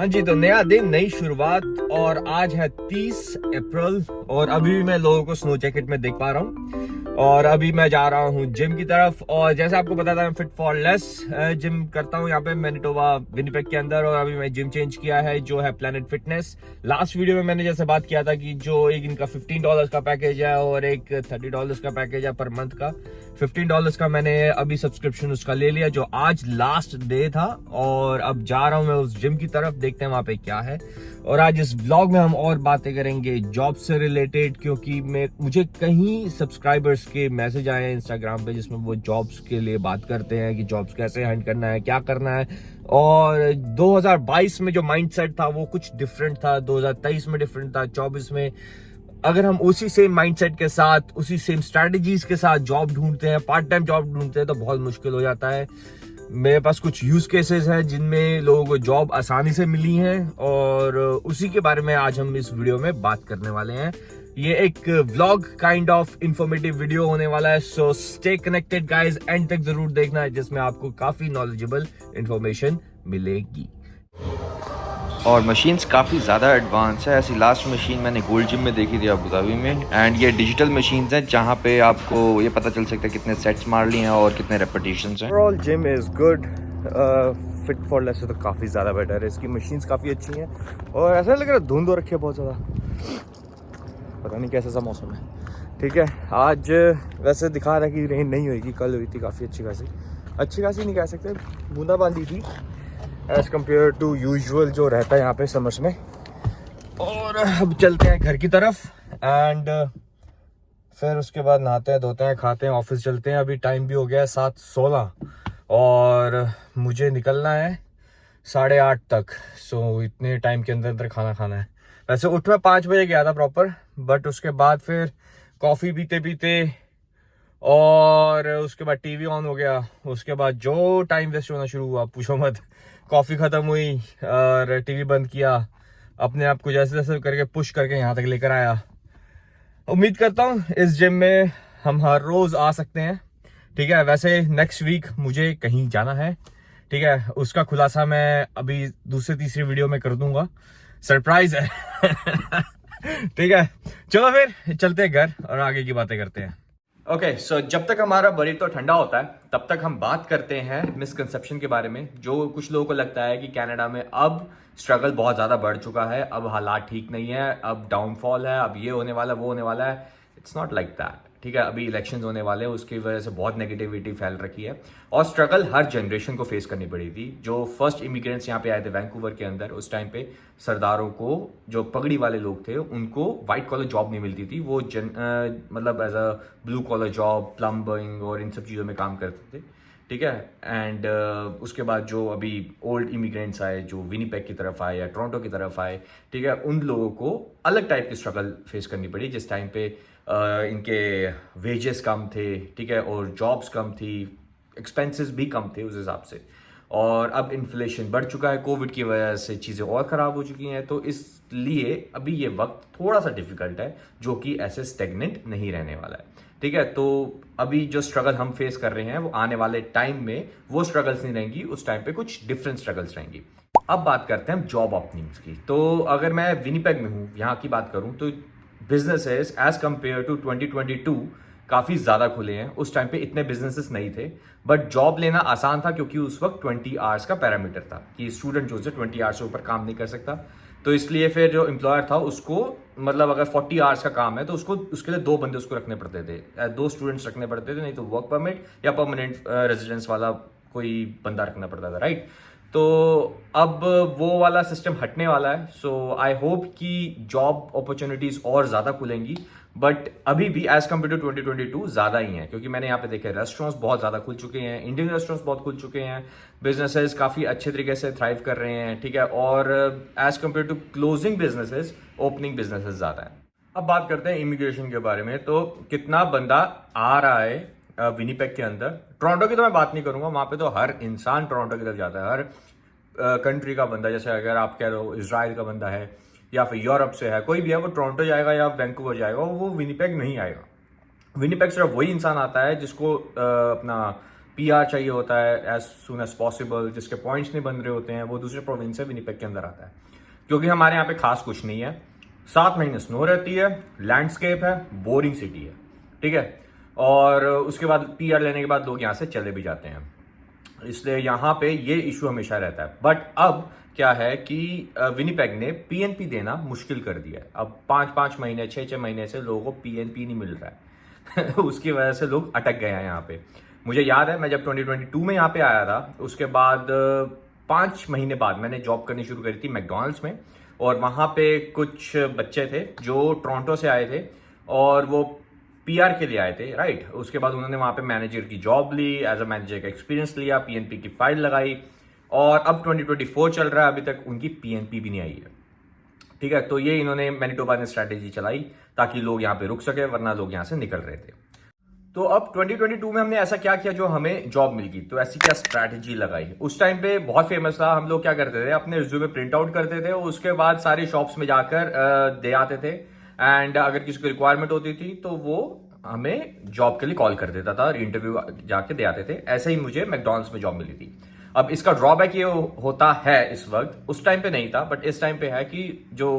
हाँ जी, तो नया दिन, नई शुरुआत और आज है 30 अप्रैल और अभी भी मैं लोगों को स्नो जैकेट में देख पा रहा हूँ और अभी मैं जा रहा हूँ जिम की तरफ। और जैसे आपको पता था मैं फिट फॉर लेस जिम करता हूँ यहाँ पे मैनिटोबा विनिपेग के अंदर, और अभी मैं जिम चेंज किया है जो है प्लैनेट फिटनेस। लास्ट वीडियो में मैंने जैसे बात किया था कि जो एक इनका $15 का पैकेज है और एक $30 का पैकेज है पर मंथ का। $15 का मैंने अभी सब्सक्रिप्शन उसका ले लिया जो आज लास्ट डे था, और अब जा रहा हूँ मैं उस जिम की तरफ, देखते हैं वहां पे क्या है। और आज इस व्लॉग में हम और बातें करेंगे जॉब से रिलेटेड, क्योंकि मुझे कहीं सब्सक्राइबर्स के मैसेज आए हैं इंस्टाग्राम पे जिसमें वो जॉब्स के लिए बात करते हैं कि जॉब्स कैसे हैंड करना है, क्या करना है। और 2022 में जो माइंडसेट था वो कुछ डिफरेंट था, 2023 में डिफरेंट था, 24 में अगर हम उसी सेम माइंडसेट के साथ, उसी सेम स्ट्रैटेजीज के साथ जॉब ढूंढते हैं, पार्ट टाइम जॉब ढूंढते हैं तो बहुत मुश्किल हो जाता है। मेरे पास कुछ यूज केसेस हैं जिनमें लोगों को जॉब आसानी से मिली है और उसी के बारे में आज हम इस वीडियो में बात करने वाले हैं। ये एक vlog kind of informative video होने वाला है, so stay connected guys, and तक जरूर देखना है जिसमें आपको काफी नॉलेजेबल इंफॉर्मेशन मिलेगी। और मशीन्स काफ़ी ज़्यादा एडवांस है। ऐसी लास्ट मशीन मैंने गोल्ड जिम में देखी थी अबू धाबी में, एंड ये डिजिटल मशीन्स हैं जहाँ पे आपको ये पता चल सकता है कितने सेट्स मार लिए हैं और कितने रेपिटेशंस हैं। Overall gym is good, fit for less से तो काफ़ी ज़्यादा बेटर है। इसकी मशीन्स काफ़ी अच्छी हैं और ऐसा लग रहा है धुंध हो रखी है बहुत ज़्यादा, पता नहीं कैसा सा मौसम है। ठीक है, आज वैसे दिखा रहा है कि रेन नहीं होगी, कल हुई थी काफ़ी अच्छी खासी नहीं कह सकते, बूंदाबांदी थी एज कम्पेयर टू यूजुअल जो रहता है यहाँ पे समर्स में। और अब चलते हैं घर की तरफ एंड फिर उसके बाद नहाते हैं, धोते हैं, खाते हैं, ऑफिस चलते हैं। अभी टाइम भी हो गया है 7:16 और मुझे निकलना है 8:30 तक। सो इतने टाइम के अंदर अंदर खाना खाना है। वैसे उठ मैं 5 बजे गया था प्रॉपर, बट उसके बाद फिर कॉफ़ी पीते पीते और उसके बाद टीवी ऑन हो गया। उसके बाद जो टाइम वेस्ट होना शुरू हुआ पूछो मत। कॉफ़ी ख़त्म हुई और टीवी बंद किया, अपने आप को जैसे जैसे करके पुश करके यहाँ तक लेकर आया। उम्मीद करता हूँ इस जिम में हम हर रोज़ आ सकते हैं। ठीक है, वैसे नेक्स्ट वीक मुझे कहीं जाना है, ठीक है, उसका खुलासा मैं अभी दूसरे तीसरी वीडियो में कर दूंगा, सरप्राइज है। ठीक है, चलो फिर चलते हैं घर और आगे की बातें करते हैं। ओके, सो जब तक हमारा बरीतो ठंडा होता है तब तक हम बात करते हैं मिसकंसेप्शन के बारे में। जो कुछ लोगों को लगता है कि कनाडा में अब स्ट्रगल बहुत ज़्यादा बढ़ चुका है, अब हालात ठीक नहीं है, अब डाउनफॉल है, अब ये होने वाला वो होने वाला है। It's not like that. ठीक है, अभी इलेक्शंस होने वाले हैं, उसकी वजह से बहुत नेगेटिविटी फैल रखी है और स्ट्रगल हर जनरेशन को फेस करनी पड़ी थी। जो फर्स्ट इमिग्रेंट्स यहाँ पे आए थे वैंकूवर के अंदर, उस टाइम पे सरदारों को, जो पगड़ी वाले लोग थे, उनको वाइट कॉलर जॉब नहीं मिलती थी। वो मतलब as a blue collar job, plumbing और इन सब चीज़ों में काम करते थे। ठीक है, एंड उसके बाद जो अभी ओल्ड इमिग्रेंट्स आए, जो विनीपेग की तरफ आए या टोरंटो की तरफ आए, ठीक है, उन लोगों को अलग टाइप की स्ट्रगल फेस करनी पड़ी जिस टाइम पे इनके वेजेस कम थे, ठीक है, और जॉब्स कम थी, एक्सपेंसेस भी कम थे उस हिसाब से। और अब इन्फ्लेशन बढ़ चुका है, कोविड की वजह से चीज़ें और ख़राब हो चुकी हैं, तो इसलिए अभी ये वक्त थोड़ा सा डिफिकल्ट है, जो कि ऐसे स्टेगनेंट नहीं रहने वाला है। ठीक है, तो अभी जो स्ट्रगल हम फेस कर रहे हैं वो आने वाले टाइम में वो स्ट्रगल्स नहीं रहेंगी, उस टाइम पे कुछ डिफरेंट स्ट्रगल्स रहेंगी। अब बात करते हैं जॉब ओपनिंग्स की। तो अगर मैं विनीपेग में हूँ, यहाँ की बात करूँ, तो बिजनेसेस एज कंपेयर टू 2022 काफ़ी ज़्यादा खुले हैं। उस टाइम पे इतने बिजनेसेस नहीं थे, बट जॉब लेना आसान था क्योंकि उस वक्त 20 आवर्स का पैरामीटर था कि स्टूडेंट जो है 20 आवर्स से ऊपर काम नहीं कर सकता। तो इसलिए फिर जो एम्प्लॉयर था उसको, मतलब अगर 40 आवर्स का काम है तो उसको, उसके लिए 2 बंदे उसको रखने पड़ते थे, 2 स्टूडेंट्स रखने पड़ते थे, नहीं तो वर्क परमिट या परमानेंट रेजिडेंस वाला कोई बंदा रखना पड़ता था, राइट। तो अब वो वाला सिस्टम हटने वाला है। सो आई होप कि जॉब अपॉर्चुनिटीज और ज़्यादा खुलेंगी, बट अभी भी एज कम्पेयर टू 2022 ज़्यादा ही है, क्योंकि मैंने यहाँ पे देखे रेस्टोरेंट्स बहुत ज़्यादा खुल चुके हैं, इंडियन रेस्टोरेंट्स बहुत खुल चुके हैं, बिजनेसेस काफ़ी अच्छे तरीके से थ्राइव कर रहे हैं। ठीक है, और as compare to closing businesses, opening businesses ज़्यादा है। अब बात करते हैं इमिग्रेशन के बारे में। तो कितना बंदा आ रहा है विनीपेग के अंदर। टोरंटो की तो मैं बात नहीं करूंगा, वहां पे तो हर इंसान टोरंटो की तरफ जाता है, हर कंट्री का बंदा। जैसे अगर आप कह रहे हो इजराइल का बंदा है या फिर यूरोप से है, कोई भी है, वो टोरंटो जाएगा या वैंकूवर जाएगा, वो विनीपेग नहीं आएगा। विनीपेग सिर्फ वही इंसान आता है जिसको अपना पीआर चाहिए होता है एज सुन एज पॉसिबल, जिसके पॉइंट्स नहीं बन रहे होते हैं, वो दूसरे प्रोविंस से विनिपेग के अंदर आता है। क्योंकि हमारे यहाँ पे खास कुछ नहीं है, 7 महीने स्नो रहती है, लैंडस्केप है, बोरिंग सिटी है, ठीक है। और उसके बाद पीआर लेने के बाद लोग यहाँ से चले भी जाते हैं, इसलिए यहाँ पे ये इशू हमेशा रहता है। बट अब क्या है कि विनिपेग ने पीएनपी देना मुश्किल कर दिया है। अब 5-5 महीने 6-6 महीने से लोगों को पीएनपी नहीं मिल रहा है उसकी वजह से लोग अटक गए हैं यहाँ पे। मुझे याद है मैं जब 2022 में यहाँ पे आया था, उसके बाद 5 महीने बाद मैंने जॉब करनी शुरू करी थी मैकडॉनल्ड्स में, और वहाँ पे कुछ बच्चे थे जो टोरंटो से आए थे और वो पीआर के लिए आए थे, राइट। उसके बाद उन्होंने वहाँ पे मैनेजर की जॉब ली, एज अ मैनेजर का एक्सपीरियंस लिया, पीएनपी की फाइल लगाई, और अब 2024 चल रहा है, अभी तक उनकी पीएनपी भी नहीं आई है, ठीक है। तो ये इन्होंने मैनिटोबा ने स्ट्रैटेजी चलाई ताकि लोग यहाँ पे रुक सके, वरना लोग यहाँ से निकल रहे थे। तो अब 2022 में हमने ऐसा क्या किया जो हमें जॉब मिल गई, तो ऐसी क्या स्ट्रैटेजी लगाई। उस टाइम पे बहुत फेमस था, हम लोग क्या करते थे, अपने रिज्यूमे प्रिंट आउट करते थे, उसके बाद सारे शॉप्स में जाकर दे आते थे, एंड अगर किसी को रिक्वायरमेंट होती थी तो वो हमें जॉब के लिए कॉल कर देता था, इंटरव्यू जाके दे आते थे। ऐसे ही मुझे मैकडॉनल्ड्स में जॉब मिली थी। अब इसका ड्रॉबैक ये होता है इस वक्त, उस टाइम पे नहीं था बट इस टाइम पे है कि जो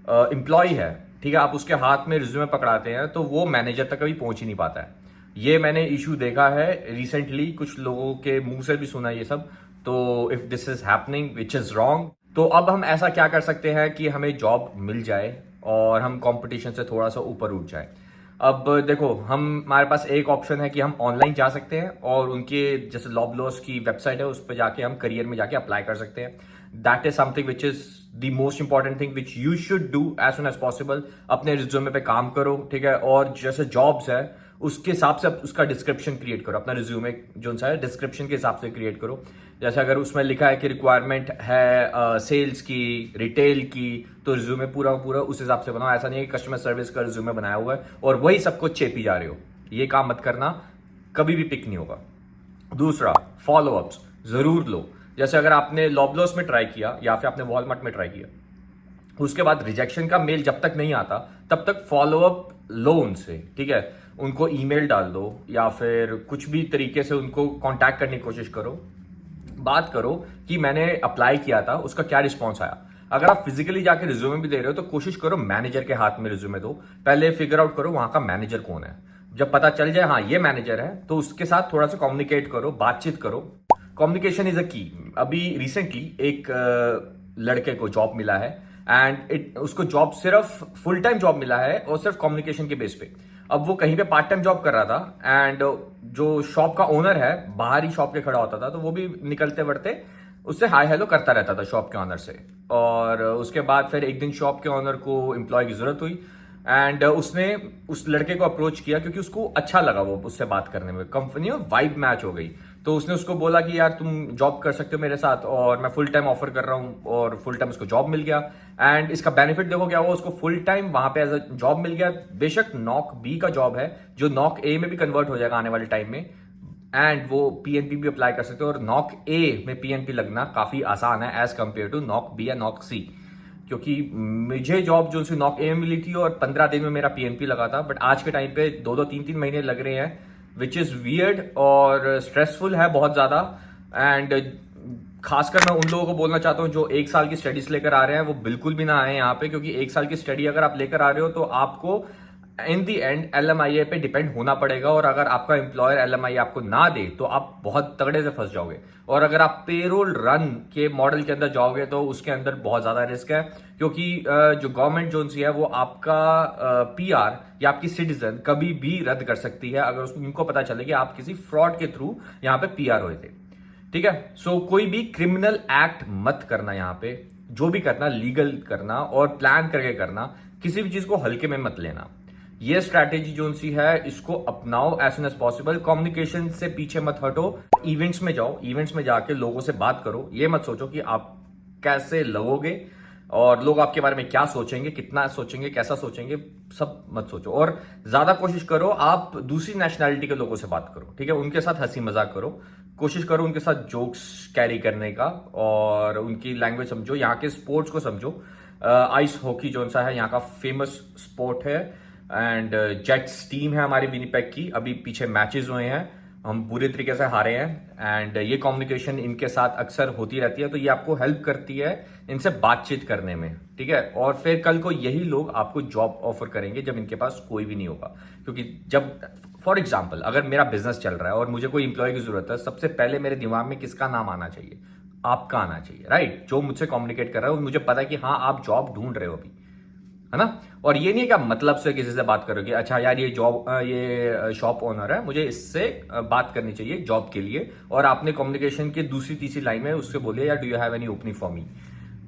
एम्प्लॉय है, ठीक है, आप उसके हाथ में रिज्यूमे पकड़ाते हैं तो वो मैनेजर तक कभी पहुंच ही नहीं पाता है। ये मैंने इशू देखा है रिसेंटली, कुछ लोगों के मुंह से भी सुना ये सब। तो if this is happening which is wrong, तो अब हम ऐसा क्या कर सकते हैं कि हमें जॉब मिल जाए और हम कंपटीशन से थोड़ा सा ऊपर उठ जाए। अब देखो, हमारे पास एक ऑप्शन है कि हम ऑनलाइन जा सकते हैं और उनके जैसे लॉबलॉस की वेबसाइट है उस पर जाके हम करियर में जाके अप्लाई कर सकते हैं। That is something which is the most important thing which you should do as soon as possible. अपने रिज्यूमे पे काम करो, ठीक है, और जैसे जॉब्स है उसके हिसाब से उसका डिस्क्रिप्शन क्रिएट करो, अपना रिज्यूमे जो सा है डिस्क्रिप्शन के हिसाब से क्रिएट करो। जैसे अगर उसमें लिखा है कि रिक्वायरमेंट है सेल्स की, रिटेल की, तो रिज्यूमे पूरा पूरा उस हिसाब से बनाओ। ऐसा नहीं है कि कस्टमर सर्विस का रिज्यूमे बनाया हुआ है और वही सब कुछ चेपी जा रहे हो, ये काम मत करना, कभी भी पिक नहीं होगा। दूसरा, फॉलो अप्स जरूर लो। जैसे अगर आपने लॉबलॉस में ट्राई किया या फिर आपने वॉलमार्ट में ट्राई किया, उसके बाद रिजेक्शन का मेल जब तक नहीं आता तब तक फॉलो अप लो उनसे, ठीक है। उनको ईमेल डाल दो या फिर कुछ भी तरीके से उनको कांटेक्ट करने की कोशिश करो, बात करो कि मैंने अप्लाई किया था, उसका क्या रिस्पॉन्स आया। अगर आप फिजिकली जाके रिज्यूमे भी दे रहे हो तो कोशिश करो मैनेजर के हाथ में रिज्यूमे दो, पहले फिगर आउट करो वहां का मैनेजर कौन है। जब पता चल जाए हाँ ये मैनेजर है, तो उसके साथ थोड़ा सा कम्युनिकेट करो, बातचीत करो। कम्युनिकेशन इज अ की। अभी रिसेंटली एक लड़के को जॉब मिला है एंड उसको जॉब सिर्फ फुल टाइम जॉब मिला है और सिर्फ कम्युनिकेशन के बेस पे। अब वो कहीं पे पार्ट टाइम जॉब कर रहा था एंड जो शॉप का ओनर है बाहर ही शॉप के खड़ा होता था, तो वो भी निकलते बढ़ते उससे हाय हेलो करता रहता था शॉप के ऑनर से। और उसके बाद फिर एक दिन शॉप के ऑनर को एम्प्लॉय की जरूरत हुई एंड उसने उस लड़के को अप्रोच किया क्योंकि उसको अच्छा लगा वो उससे बात करने में, कंपनी में वाइब मैच हो गई। तो उसने उसको बोला कि यार तुम जॉब कर सकते हो मेरे साथ और मैं फुल टाइम ऑफर कर रहा हूँ, और फुल टाइम उसको जॉब मिल गया। एंड इसका बेनिफिट देखो क्या हुआ, उसको फुल टाइम वहां पे एज अ जॉब मिल गया। बेशक नॉक बी का जॉब है जो नॉक ए में भी कन्वर्ट हो जाएगा आने वाले टाइम में, एंड वो पीएनपी भी अप्लाई कर सकते हो। और नॉक ए में पीएनपी लगना काफी आसान है as compare to NOC B या नॉक सी, क्योंकि मुझे जॉब जो सी नॉक ए में मिली थी और 15 दिन में मेरा पीएनपी लगा था, बट आज के टाइम पे 2-2 3-3 महीने लग रहे हैं, विच इज वियर्ड और स्ट्रेसफुल है बहुत ज्यादा। एंड खासकर मैं उन लोगों को बोलना चाहता हूँ जो 1 साल की स्टडीज लेकर आ रहे हैं, वो बिल्कुल भी ना आए यहाँ पे, क्योंकि 1 साल की स्टडी अगर आप लेकर आ रहे हो तो आपको इन दी एंड LMIA पे डिपेंड होना पड़ेगा, और अगर आपका एम्प्लॉयर LMIA आपको ना दे तो आप बहुत तगड़े से फंस जाओगे। और अगर आप पेरोल रन के मॉडल के अंदर जाओगे तो उसके अंदर बहुत ज्यादा रिस्क है, क्योंकि जो गवर्नमेंट जो है वो आपका PR या आपकी सिटीजन कभी भी रद्द कर सकती है अगर उनको पता चले कि आप किसी फ्रॉड के थ्रू यहाँ पे PR हुए थे, ठीक है। सो कोई भी क्रिमिनल एक्ट मत करना यहाँ पे, जो भी करना लीगल करना और प्लान करके करना, किसी भी चीज को हल्के में मत लेना। ये स्ट्रैटेजी जो सी है इसको अपनाओ as soon as possible. Communication से पीछे मत हटो, इवेंट्स में जाओ, इवेंट्स में जाके लोगों से बात करो। ये मत सोचो कि आप कैसे लगोगे और लोग आपके बारे में क्या सोचेंगे, कितना सोचेंगे, कैसा सोचेंगे, सब मत सोचो। और ज्यादा कोशिश करो आप दूसरी नेशनैलिटी के लोगों से बात करो, ठीक है, उनके साथ हंसी मजाक करो, कोशिश करो उनके साथ जोक्स कैरी करने का और उनकी लैंग्वेज समझो, यहाँ के स्पोर्ट्स को समझो। आइस हॉकी जो सा है यहाँ का फेमस स्पोर्ट है, एंड जेट्स टीम है हमारी विनिपेग की, अभी पीछे मैचेस हुए हैं हम पूरे तरीके से हारे हैं एंड ये कम्युनिकेशन इनके साथ अक्सर होती रहती है, तो ये आपको हेल्प करती है इनसे बातचीत करने में, ठीक है। और फिर कल को यही लोग आपको जॉब ऑफर करेंगे जब इनके पास कोई भी नहीं होगा, क्योंकि जब फॉर एग्जाम्पल अगर मेरा बिजनेस चल रहा है और मुझे कोई इंप्लॉय की जरूरत है, सबसे पहले मेरे दिमाग में किसका नाम आना चाहिए? आपका आना चाहिए, राइट? जो मुझसे कम्युनिकेट कर रहा है और मुझे पता है कि हाँ आप जॉब ढूंढ रहे हो अभी, है ना। और ये नहीं कि आप मतलब से किसी से बात करोगे, अच्छा यार ये ये शॉप ओनर है, मुझे इससे बात करनी चाहिए जॉब के लिए, और आपने कम्युनिकेशन की दूसरी तीसरी लाइन में उससे बोले यार do you have any opening for me,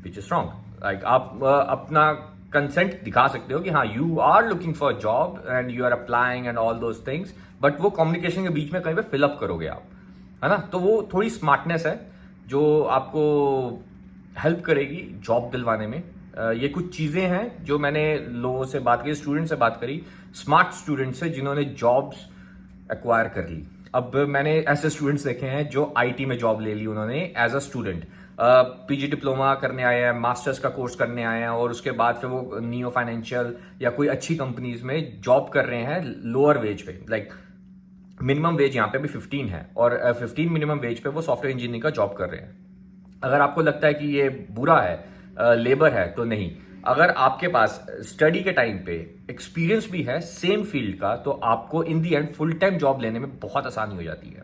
which is wrong. Like आप अपना कंसेंट दिखा सकते हो कि हाँ you are looking for job and you are applying and all those things, but वो कम्युनिकेशन के बीच में कहीं पे फिलअप करोगे आप, है ना। तो वो थोड़ी स्मार्टनेस है जो आपको हेल्प करेगी जॉब दिलवाने में। ये कुछ चीज़ें हैं जो मैंने लोगों से बात करी, स्टूडेंट से बात करी, स्मार्ट स्टूडेंट से जिन्होंने जॉब्स एक्वायर कर ली। अब मैंने ऐसे स्टूडेंट्स देखे हैं जो आईटी में जॉब ले ली उन्होंने as a student, PG diploma करने आए हैं, मास्टर्स का कोर्स करने आए हैं, और उसके बाद फिर वो नियो फाइनेंशियल या कोई अच्छी कंपनीज में जॉब कर रहे हैं लोअर वेज पे। लाइक मिनिमम वेज यहाँ पे भी 15 है, और 15 मिनिमम वेज पे वो सॉफ्टवेयर इंजीनियरिंग का जॉब कर रहे हैं। अगर आपको लगता है कि ये बुरा है, लेबर है, तो नहीं। अगर आपके पास स्टडी के टाइम पे एक्सपीरियंस भी है सेम फील्ड का, तो आपको इन दी एंड फुल टाइम जॉब लेने में बहुत आसानी हो जाती है।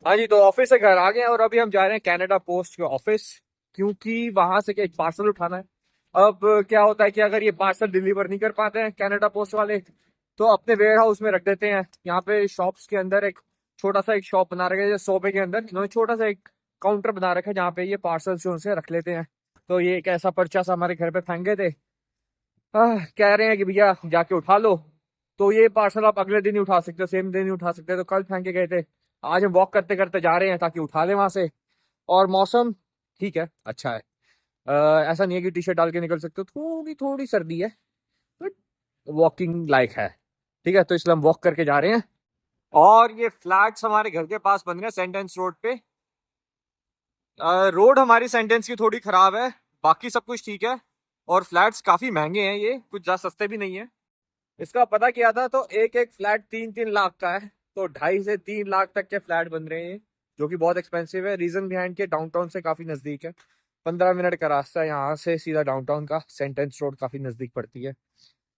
हाँ जी, तो ऑफिस से घर आ गए हैं और अभी हम जा रहे हैं कनाडा पोस्ट के ऑफिस, क्योंकि वहां से एक पार्सल उठाना है। अब क्या होता है कि अगर ये पार्सल डिलीवर नहीं कर पाते हैं कनाडा पोस्ट वाले, तो अपने वेयर हाउस में रख देते हैं। यहाँ पे शॉप्स के अंदर एक छोटा सा एक शॉप बना रखा है, सोबे के अंदर इन्होंने छोटा सा एक काउंटर बना रखा है जहाँ पे ये पार्सल जो उनसे रख लेते हैं। तो ये एक ऐसा पर्चा सा हमारे घर पे फेंक गए थे, कह रहे हैं कि भैया जाके उठा लो। तो ये पार्सल आप अगले दिन ही उठा सकते हो, सेम दिन ही उठा सकते हो। तो कल फेंके गए थे, आज हम वॉक करते करते जा रहे हैं ताकि उठा लें वहां से। और मौसम ठीक है, अच्छा है। ऐसा नहीं है कि टी शर्ट डाल के निकल सकते हो, थोड़ी थोड़ी सर्दी है, बट वॉकिंग लाइक है, ठीक है। तो इसलिए हम वॉक करके जा रहे हैं। और ये फ्लैट्स हमारे घर के पास बन रहे हैं सेंटेंस रोड पे। रोड हमारी सेंटेंस की थोड़ी खराब है, बाकी सब कुछ ठीक है। और फ्लैट्स काफी महंगे हैं, ये कुछ ज्यादा सस्ते भी नहीं है। इसका पता किया था तो एक एक फ्लैट 3-3 लाख का है, तो 2.5 से 3 लाख तक के फ्लैट बन रहे हैं, जो कि बहुत एक्सपेंसिव है। रीजन बिहाइंड के डाउनटाउन से काफी नजदीक है, 15 मिनट का रास्ता है यहाँ से सीधा डाउनटाउन का। सेंटेंस रोड काफी नजदीक पड़ती है,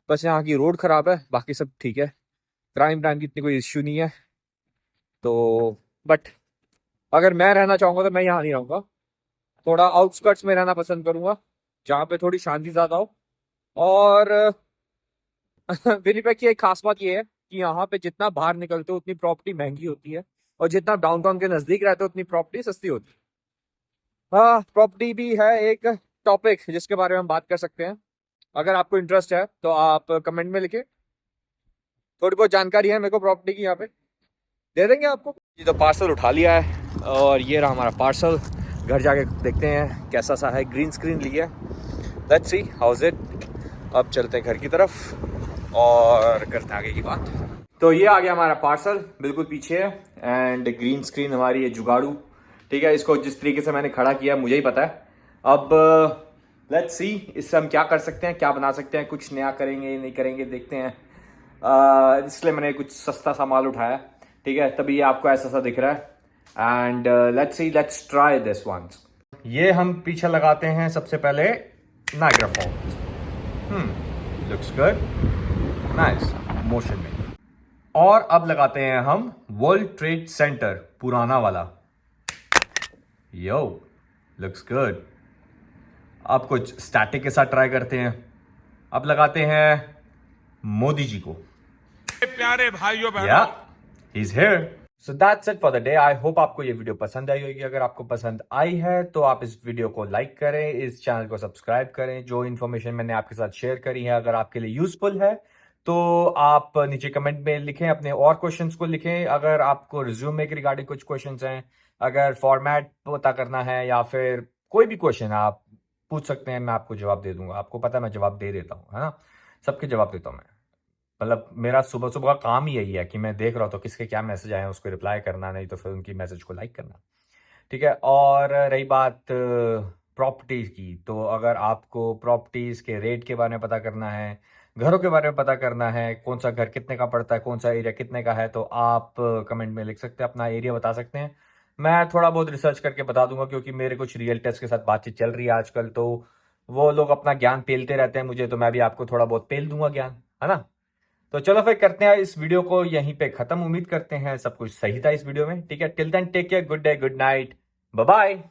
बस यहाँ की रोड खराब है, बाकी सब ठीक है। क्राइम टाइम की इतनी कोई इश्यू नहीं है। तो बट अगर मैं रहना चाहूंगा तो मैं यहाँ नहीं रहूंगा, थोड़ा आउटस्कर्ट्स में रहना पसंद करूंगा, जहाँ पे थोड़ी शांति ज्यादा हो। और विनिपेग की एक खास बात ये है कि यहाँ पे जितना बाहर निकलते हो उतनी प्रॉपर्टी महंगी होती है, और जितना डाउनटाउन के नजदीक रहते हो उतनी प्रॉपर्टी सस्ती होती है। हाँ, प्रॉपर्टी भी है एक टॉपिक जिसके बारे में हम बात कर सकते हैं। अगर आपको इंटरेस्ट है तो आप कमेंट में लिखे, थोड़ी बहुत जानकारी है मेरे को प्रॉपर्टी की, यहाँ पे दे देंगे आपको। ये तो पार्सल उठा लिया है और ये रहा हमारा पार्सल। घर जाके देखते हैं कैसा सा है, ग्रीन स्क्रीन लिया, लेट्स सी हाउज इट। अब चलते हैं घर की तरफ और करते हैं आगे की बात। तो ये आ गया हमारा पार्सल, बिल्कुल पीछे है, एंड ग्रीन स्क्रीन हमारी है जुगाड़ू, ठीक है। इसको जिस तरीके से मैंने खड़ा किया मुझे ही पता है। अब लेट्स सी इससे हम क्या कर सकते हैं, क्या बना सकते हैं, कुछ नया करेंगे नहीं करेंगे देखते हैं। इसलिए मैंने कुछ सस्ता सा माल उठाया, ठीक है, तभी ये आपको ऐसा सा दिख रहा है। And let's see, let's try this once. ये हम पीछे लगाते हैं सबसे पहले Niagara Falls. Looks good, nice motion में। और अब लगाते हैं हम वर्ल्ड ट्रेड सेंटर, पुराना वाला। यो, लुक्स गुड। अब कुछ स्टैटिक के साथ ट्राई करते हैं। अब लगाते हैं मोदी जी को। प्यारे भाइयों Yeah, he's here. So that's it for the day. I hope आपको ये वीडियो पसंद आई होगी। अगर आपको पसंद आई है तो आप इस वीडियो को लाइक करें, इस चैनल को सब्सक्राइब करें। जो इन्फॉर्मेशन मैंने आपके साथ शेयर करी है अगर आपके लिए यूजफुल है तो आप नीचे कमेंट में लिखें, अपने और क्वेश्चंस को लिखें। अगर आपको रिज्यूमे के रिगार्डिंग कुछ क्वेश्चंस हैं, अगर फॉर्मेट पता करना है या फिर कोई भी क्वेश्चन आप पूछ सकते हैं, मैं आपको जवाब दे दूंगा। आपको पता है मैं जवाब दे देता हूँ, है ना, सबके जवाब देता हूँ मैं। मतलब मेरा सुबह सुबह का काम ही यही है कि मैं देख रहा हूँ तो किसके क्या मैसेज आए हैं उसको रिप्लाई करना, नहीं तो फिर उनकी मैसेज को लाइक करना, ठीक है। और रही बात प्रॉपर्टीज़ की, तो अगर आपको प्रॉपर्टीज़ के रेट के बारे में पता करना है, घरों के बारे में पता करना है, कौन सा घर कितने का पड़ता है, कौन सा एरिया कितने का है, तो आप कमेंट में लिख सकते हैं, अपना एरिया बता सकते हैं। मैं थोड़ा बहुत रिसर्च करके बता दूंगा, क्योंकि मेरे कुछ रियल्टर्स के साथ बातचीत चल रही है आजकल, तो वो लोग अपना ज्ञान पेलते रहते हैं मुझे, तो मैं भी आपको थोड़ा बहुत पेल दूंगा ज्ञान, है ना। तो चलो फिर करते हैं इस वीडियो को यहीं पे खत्म। उम्मीद करते हैं सब कुछ सही था इस वीडियो में। ठीक है, till then take care, good day, good night, bye bye.